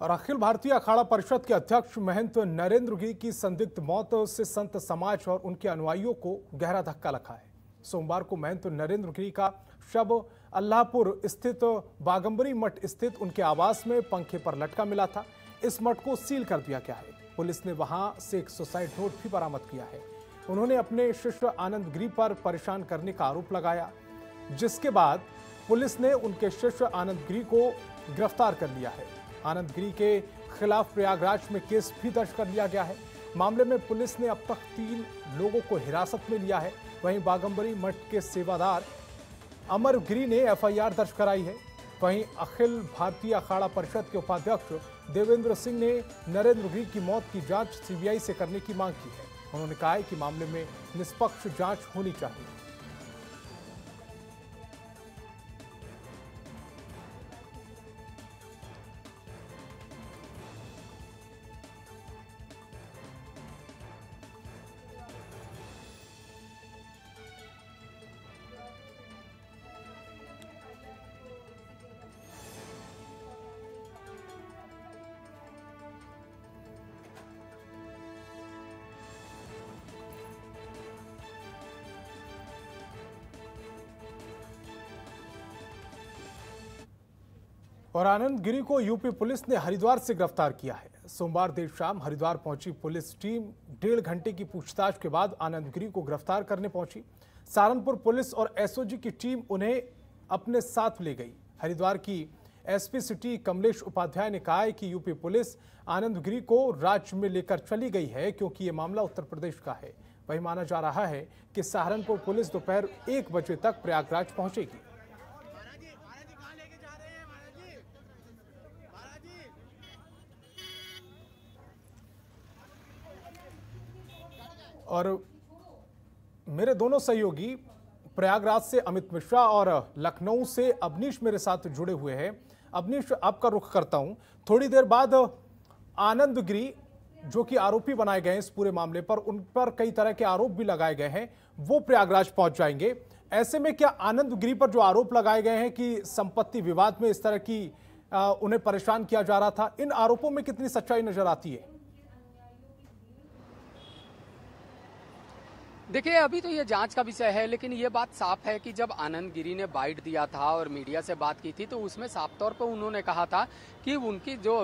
और अखिल भारतीय अखाड़ा परिषद के अध्यक्ष महंत नरेंद्र गिरी की संदिग्ध मौत से संत समाज और उनके अनुयायियों को गहरा धक्का लगा है। सोमवार को महंत नरेंद्र गिरी का शव अल्लाहपुर स्थित बागंबरी मठ स्थित उनके आवास में पंखे पर लटका मिला था। इस मठ को सील कर दिया गया है। पुलिस ने वहां से एक सुसाइड नोट भी बरामद किया है। उन्होंने अपने शिष्य आनंद गिरी पर परेशान करने का आरोप लगाया, जिसके बाद पुलिस ने उनके शिष्य आनंद गिरी को गिरफ्तार कर लिया है। आनंद गिरी के खिलाफ प्रयागराज में केस भी दर्ज कर लिया गया है। मामले में पुलिस ने अब तक 3 लोगों को हिरासत में लिया है। वहीं बागंबरी मठ के सेवादार अमर गिरी ने एफआईआर दर्ज कराई है। वहीं अखिल भारतीय अखाड़ा परिषद के उपाध्यक्ष देवेंद्र सिंह ने नरेंद्र गिरी की मौत की जांच सीबीआई से करने की मांग की है। उन्होंने कहा है कि मामले में निष्पक्ष जांच होनी चाहिए। और आनंद गिरी को यूपी पुलिस ने हरिद्वार से गिरफ्तार किया है। सोमवार देर शाम हरिद्वार पहुंची पुलिस टीम 1.5 घंटे की पूछताछ के बाद आनंद गिरी को गिरफ्तार करने पहुंची। सहारनपुर पुलिस और एसओजी की टीम उन्हें अपने साथ ले गई। हरिद्वार की एसपी सिटी कमलेश उपाध्याय ने कहा है कि यूपी पुलिस आनंद गिरी को राज्य में लेकर चली गई है क्योंकि ये मामला उत्तर प्रदेश का है। वही माना जा रहा है कि सहारनपुर पुलिस दोपहर 1 बजे तक प्रयागराज पहुंचेगी। और मेरे दोनों सहयोगी प्रयागराज से अमित मिश्रा और लखनऊ से अवनीश मेरे साथ जुड़े हुए हैं। अवनीश, आपका रुख करता हूं। थोड़ी देर बाद आनंद गिरी जो कि आरोपी बनाए गए हैं इस पूरे मामले पर, उन पर कई तरह के आरोप भी लगाए गए हैं, वो प्रयागराज पहुंच जाएंगे। ऐसे में क्या आनंद गिरी पर जो आरोप लगाए गए हैं कि संपत्ति विवाद में इस तरह की उन्हें परेशान किया जा रहा था, इन आरोपों में कितनी सच्चाई नजर आती है? देखिए, अभी तो ये जांच का विषय है, लेकिन ये बात साफ है कि जब आनंद गिरी ने बाइट दिया था और मीडिया से बात की थी तो उसमें साफ तौर पर उन्होंने कहा था कि उनकी जो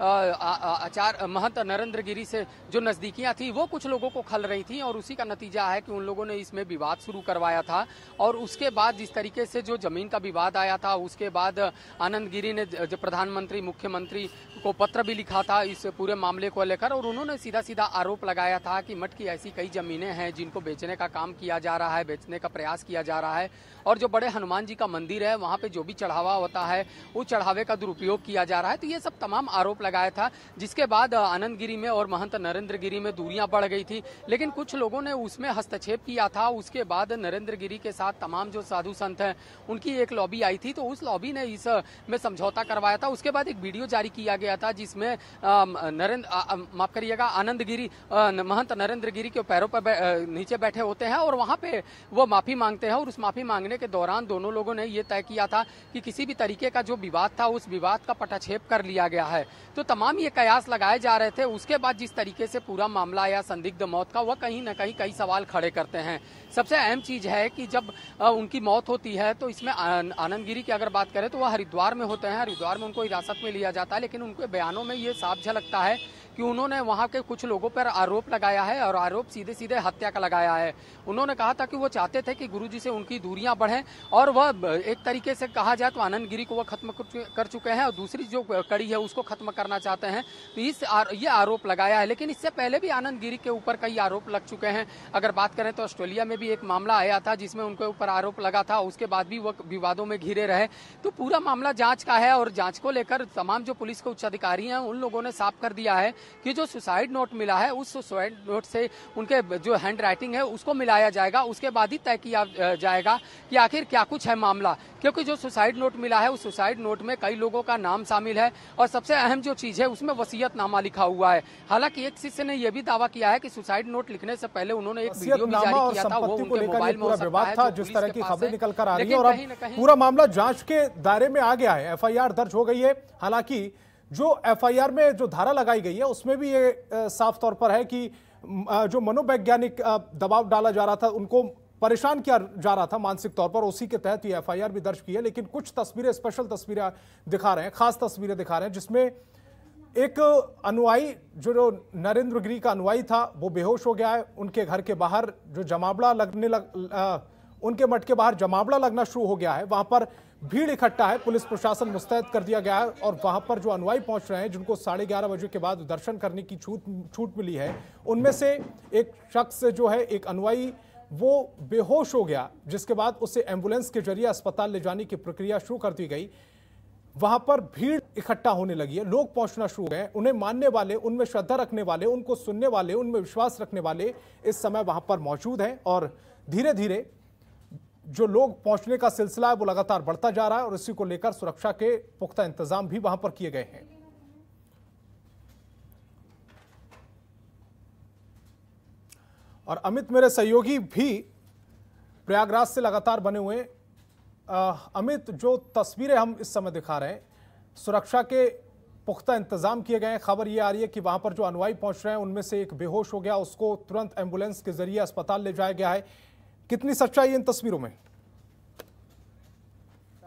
आचार्य महंत नरेंद्र गिरी से जो नजदीकियां थी वो कुछ लोगों को खल रही थी और उसी का नतीजा है कि उन लोगों ने इसमें विवाद शुरू करवाया था। और उसके बाद जिस तरीके से जो जमीन का विवाद आया था, उसके बाद आनंद गिरी ने जो प्रधानमंत्री मुख्यमंत्री को पत्र भी लिखा था इस पूरे मामले को लेकर, और उन्होंने सीधा सीधा आरोप लगाया था कि मठ की ऐसी कई जमीनें हैं जिनको बेचने का काम किया जा रहा है, बेचने का प्रयास किया जा रहा है, और जो बड़े हनुमान जी का मंदिर है वहां पे जो भी चढ़ावा होता है उस चढ़ावे का दुरुपयोग किया जा रहा है। तो ये सब तमाम आरोप लगाया था, जिसके बाद आनंद गिरी में और महंत नरेंद्र गिरी में दूरियां बढ़ गई थी, लेकिन कुछ लोगों ने उसमें हस्तक्षेप किया था। उसके बाद नरेंद्र गिरी के साथ तमाम जो साधु संत हैं उनकी एक लॉबी आई थी, तो उस लॉबी ने इस में समझौता करवाया था। उसके बाद एक वीडियो जारी किया गया था जिसमें माफ करिएगा आनंद गिरी महंत नरेंद्र गिरी के पैरों पर नीचे बैठे होते हैं और वहां पे वो माफी मांगते हैं, और उस माफी मांगने के दौरान दोनों लोगों ने ये तय किया था कि किसी भी तरीके का जो विवाद था उस विवाद का पटाक्षेप कर लिया गया है। तो तमाम ये कयास लगाए जा रहे थे। उसके बाद जिस तरीके से पूरा मामला आया संदिग्ध मौत का, वह कहीं न कहीं कई सवाल खड़े करते हैं। सबसे अहम चीज है कि जब उनकी मौत होती है तो इसमें आनंद गिरी की अगर बात करें तो वह हरिद्वार में होते हैं, हरिद्वार में उनको हिरासत में लिया जाता है, लेकिन उनके बयानों में ये साफ झलकता है कि उन्होंने वहां के कुछ लोगों पर आरोप लगाया है और आरोप सीधे सीधे हत्या का लगाया है। उन्होंने कहा था कि वो चाहते थे कि गुरुजी से उनकी दूरियां बढ़ें, और वह एक तरीके से कहा जाए तो आनंद गिरी को वह खत्म कर चुके हैं और दूसरी जो कड़ी है उसको खत्म करना चाहते हैं। तो ये आरोप लगाया है, लेकिन इससे पहले भी आनंद गिरी के ऊपर कई आरोप लग चुके हैं। अगर बात करें तो ऑस्ट्रेलिया में भी एक मामला आया था जिसमें उनके ऊपर आरोप लगा था, उसके बाद भी वो विवादों में घिरे रहे। तो पूरा मामला जांच का है और जांच को लेकर तमाम जो पुलिस के उच्च अधिकारी हैं उन लोगों ने साफ कर दिया है कि जो सुसाइड नोट मिला है उस सुसाइड नोट से उनके जो हैंड राइटिंग है उसको मिलाया जाएगा। उसके बाद ही तय किया जाएगा कि आखिर क्या कुछ है मामला, क्योंकि जो सुसाइड नोट मिला है उस सुसाइड नोट में कई लोगों का नाम शामिल है और सबसे अहम जो चीज है उसमें वसीयतनामा लिखा हुआ है। हालांकि एक शिष्य ने यह भी दावा किया है कि सुसाइड नोट लिखने से पहले उन्होंने एक वीडियो भी जारी किया था, वो उनके मोबाइल में हो सकता है, जो जिस तरह की खबरें निकल कर आ रही है। और अब पूरा मामला जांच के दायरे में आ गया है, एफआईआर दर्ज हो गई है। हालांकि जो एफआईआर में जो धारा लगाई गई है उसमें भी ये साफ तौर पर है कि जो मनोवैज्ञानिक दबाव डाला जा रहा था, उनको परेशान किया जा रहा था मानसिक तौर पर, उसी के तहत ये एफआईआर भी दर्ज की है। लेकिन कुछ तस्वीरें, स्पेशल तस्वीरें दिखा रहे हैं, खास तस्वीरें दिखा रहे हैं, जिसमें एक अनुयायी जो नरेंद्र गिरी का अनुयायी था वो बेहोश हो गया है। उनके घर के बाहर जो जमावड़ा उनके मठ के बाहर जमावड़ा लगना शुरू हो गया है। वहां पर भीड़ इकट्ठा है, पुलिस प्रशासन मुस्तैद कर दिया गया है और वहां पर जो अनुयायी पहुंच रहे हैं, जिनको 11:30 बजे के बाद दर्शन करने की छूट मिली है, उनमें से एक शख्स जो है, एक अनुयायी, वो बेहोश हो गया, जिसके बाद उसे एम्बुलेंस के जरिए अस्पताल ले जाने की प्रक्रिया शुरू कर दी गई। वहां पर भीड़ इकट्ठा होने लगी है, लोग पहुंचना शुरू हो गए। उन्हें मानने वाले, उनमें श्रद्धा रखने वाले, उनको सुनने वाले, उनमें विश्वास रखने वाले इस समय वहां पर मौजूद हैं और धीरे धीरे जो लोग पहुंचने का सिलसिला है वो लगातार बढ़ता जा रहा है और इसी को लेकर सुरक्षा के पुख्ता इंतजाम भी वहां पर किए गए हैं। और अमित, मेरे सहयोगी भी प्रयागराज से लगातार बने हुए। अमित, जो तस्वीरें हम इस समय दिखा रहे हैं, सुरक्षा के पुख्ता इंतजाम किए गए हैं। खबर ये आ रही है कि वहां पर जो अनुयायी पहुंच रहे हैं उनमें से एक बेहोश हो गया, उसको तुरंत एम्बुलेंस के जरिए अस्पताल ले जाया गया है। कितनी सच्चाई है इन तस्वीरों में?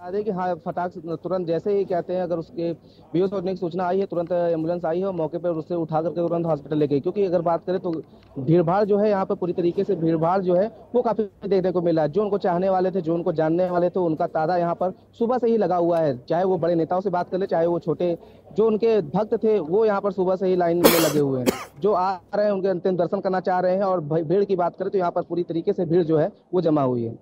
कि हाँ, फटाक तुरंत जैसे ही कहते हैं, अगर उसके बेहोश होने की सूचना आई है, तुरंत एम्बुलेंस आई है और मौके पर उससे उठा करके तुरंत हॉस्पिटल ले गई। क्योंकि अगर बात करें तो भीड़ भाड़ जो है यहाँ पे, पूरी तरीके से भीड़ भाड़ जो है वो काफी देखने को मिला। जो उनको चाहने वाले थे, जो उनको जानने वाले थे, उनका तादा यहाँ पर सुबह से ही लगा हुआ है। चाहे वो बड़े नेताओं से बात कर ले, चाहे वो छोटे जो उनके भक्त थे, वो यहाँ पर सुबह से ही लाइन में लगे हुए हैं, जो आ रहे हैं उनके अंतिम दर्शन करना चाह रहे हैं। और भीड़ की बात करें तो यहाँ पर पूरी तरीके से भीड़ जो है वो जमा हुई है।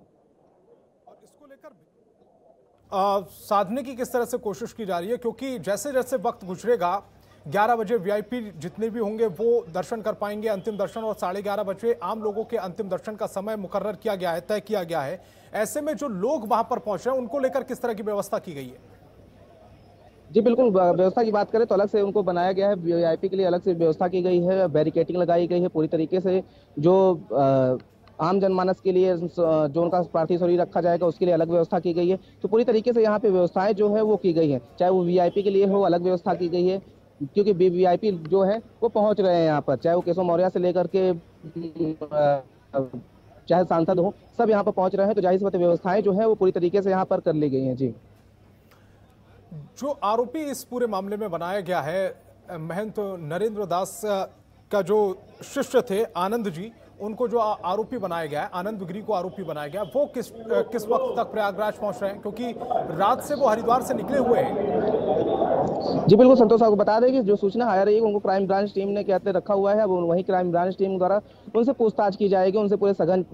साधने की किस तरह से कोशिश की जा रही है? क्योंकि जैसे जैसे वक्त गुजरेगा, 11 बजे वीआईपी जितने भी होंगे वो दर्शन कर पाएंगे, अंतिम दर्शन, और 11:30 बजे आम लोगों के अंतिम दर्शन का समय मुकर्रर किया गया है, तय किया गया है। ऐसे में जो लोग वहां पर पहुंच रहे हैं उनको लेकर किस तरह की व्यवस्था की गई है? जी बिल्कुल, व्यवस्था की बात करें तो अलग से उनको बनाया गया है, वीआईपी के लिए अलग से व्यवस्था की गई है, बैरिकेटिंग लगाई गई है पूरी तरीके से। जो आम जनमानस के लिए जो उनका पार्थिव शरीर रखा जाएगा उसके लिए अलग व्यवस्था की गई है। तो पूरी तरीके से यहाँ पे व्यवस्थाएं जो है वो की गई हैं। चाहे वो वीआईपी के लिए हो, अलग व्यवस्था की गई है, क्योंकि वीआईपी जो है वो पहुंच रहे हैं यहाँ पर, चाहे वो केशव मौर्य से लेकर के चाहे सांसद हो, सब यहाँ पर पहुंच रहे हैं। तो जाहिर सी बात है, व्यवस्थाएं जो है वो पूरी तरीके से यहाँ पर कर ली गई हैं। जी, जो आरोपी इस पूरे मामले में बनाया गया है, महंत नरेंद्र दास का जो शिष्य थे आनंद जी, उनको जो आरोपी बनाया गया है, आनंद गिरी को आरोपी बनाया गया, वो किस वक्त तक प्रयागराज पहुंच रहे हैं? क्योंकि रात से वो हरिद्वार से निकले हुए हैं। जी बिल्कुल, संतोष साहब को बता दें कि जो सूचना आ रही है उनको क्राइम ब्रांच टीम ने कहते रखा हुआ है। अब वही क्राइम ब्रांच टीम द्वारा उनसे पूछताछ की जाएगी, उनसे पूरे सघन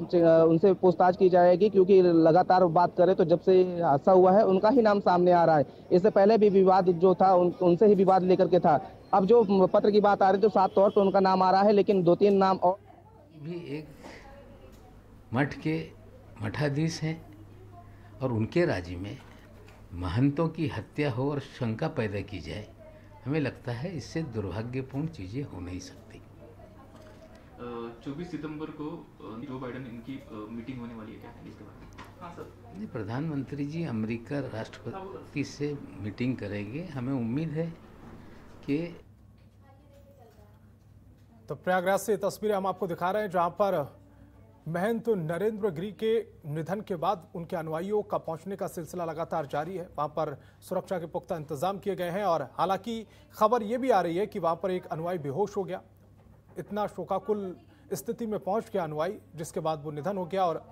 उनसे पूछताछ की जाएगी। क्योंकि लगातार बात करें तो जब से हादसा हुआ है उनका ही नाम सामने आ रहा है। इससे पहले भी विवाद जो था उनसे ही विवाद लेकर के था। अब जो पत्र की बात आ रही है तो साफ तौर पर उनका नाम आ रहा है, लेकिन 2-3 नाम और भी एक मठ के मठाधीश हैं और उनके राज्य में महंतों की हत्या हो और शंका पैदा की जाए, हमें लगता है इससे दुर्भाग्यपूर्ण चीज़ें हो नहीं सकती। 24 सितंबर को जो बाइडेन इनकी मीटिंग होने वाली है, क्या है इसके बारे में? हाँ सर, प्रधानमंत्री जी अमेरिका राष्ट्रपति से मीटिंग करेंगे। हमें उम्मीद है कि तो प्रयागराज से तस्वीरें हम आपको दिखा रहे हैं, जहां पर महंत नरेंद्र गिरी के निधन के बाद उनके अनुयायियों का पहुंचने का सिलसिला लगातार जारी है। वहां पर सुरक्षा के पुख्ता इंतजाम किए गए हैं और हालांकि खबर यह भी आ रही है कि वहां पर एक अनुयायी बेहोश हो गया, इतना शोकाकुल स्थिति में पहुंच गया अनुयायी, जिसके बाद वो निधन हो गया। और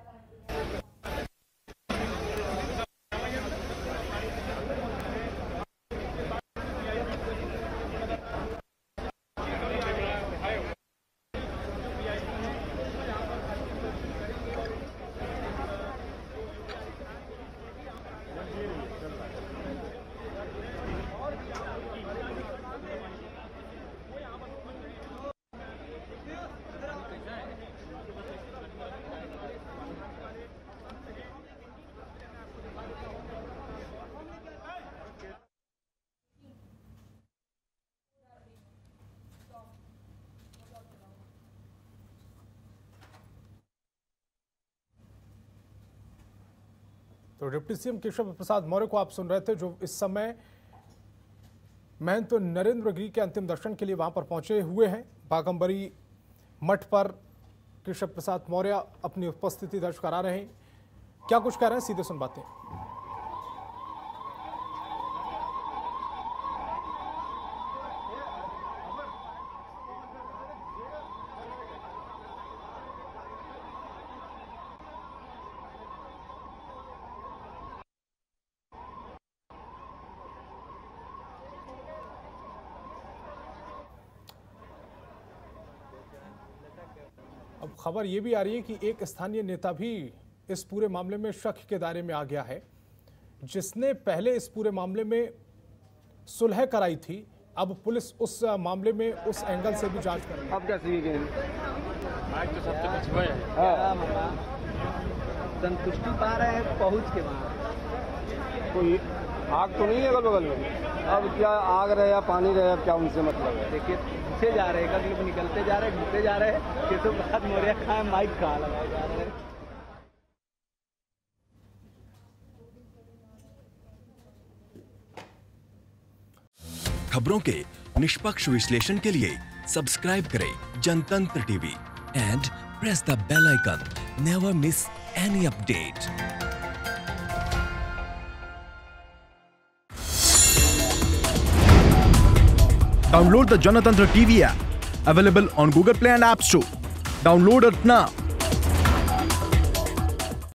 तो डिप्टी सीएम केशव प्रसाद मौर्य को आप सुन रहे थे, जो इस समय महंत नरेंद्र गिरी के अंतिम दर्शन के लिए वहां पर पहुंचे हुए हैं। बाघंबरी मठ पर केशव प्रसाद मौर्य अपनी उपस्थिति दर्ज करा रहे हैं। क्या कुछ कह रहे हैं, सीधे सुन बातें। अब खबर यह भी आ रही है कि एक स्थानीय नेता भी इस पूरे मामले में शक के दायरे में आ गया है, जिसने पहले इस पूरे मामले में सुलह कराई थी। अब पुलिस उस मामले में उस एंगल से भी जांच कर रही है। अब क्या सी गए आज तो सबसे कुछ हुआ है। संतुष्टि पा रहे हैं पहुंच के वहाँ। कोई आग तो नहीं है अगल बगल में। अब क्या आग रहे या पानी रहे, अब क्या उनसे मतलब है। देखिए पीछे जा रहे हैं, कभी निकलते जा रहे हैं, घूमते जा रहे हैं। केशव प्रसाद मौर्य कहाँ है, माइक कहाँ लगाए जा रहे हैं। खबरों के निष्पक्ष विश्लेषण के लिए सब्सक्राइब करें Janatantra TV and press the bell icon. Never miss any update. Download the Janatantra TV app, available on Google Play and App Store. Download it now.